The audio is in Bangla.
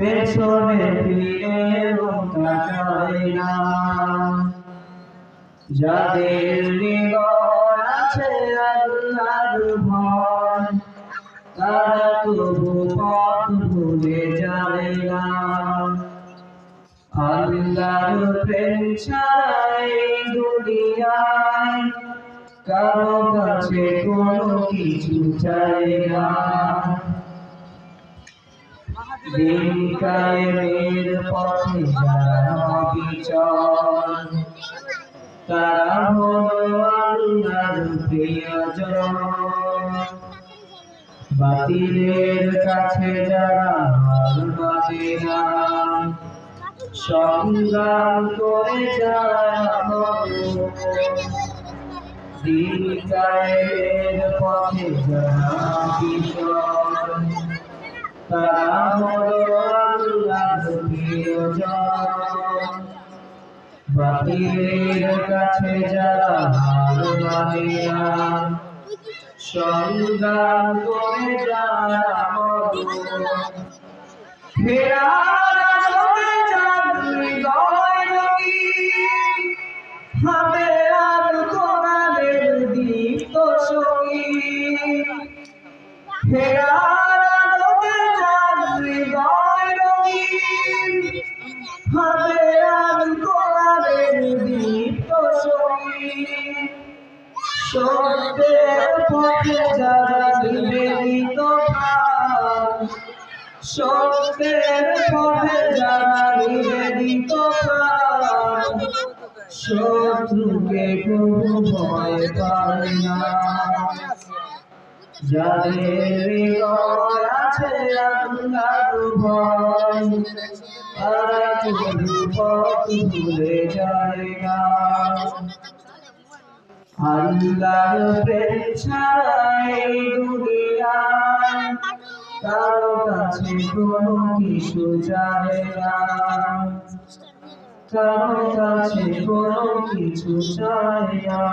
পেছনে ফিরেও তাকায় না। যাদের হৃদয় আছে আল্লাহর ভয়, তারা তবু পথ ভুলে যায় না। আল্লাহর প্রেম ছাড়া এই দুনিয়ায় কারো কাছে কোনো কিছু চাই না। দিন কায়েমের পথে যারা অবিচল, তারা হলো আল্লাহর প্রিয়জন। বাতিলের কাছে যারা হার মানে না, সংগ্রাম করে যারা দিন কায়েমের পথে যারা অবিচল, তারা হলো আল্লাহর প্রিয়জন। বাতিলের কাছে যারা হার মানে না, সংগ্রাম করে যারা ফেরার আলোয় যার হৃদয় রঙিন, হাতে আর কোরআনের দীপ্ত সঙ্গীন। ফেরার আলোয় যার হৃদয় রঙিন, হাতে আর কোরআনের দীপ্ত সঙ্গীন। সত্যের পথে যারা নিবেদিত প্রাণ, সত্যের পথে যারা নিবেদিত প্রাণ, শত্রুকে কোনো ভয় পায় না। যাদের হৃদয় আছে আল্লাহর ভয়, তারা তবু পথ ভুলে যায় না। আল্লাহর প্রেম ছাড়া এই দুনিয়ায় কারো কাছে কোনো কিছু চায় না, কারো কাছে কোনো কিছু চায় না।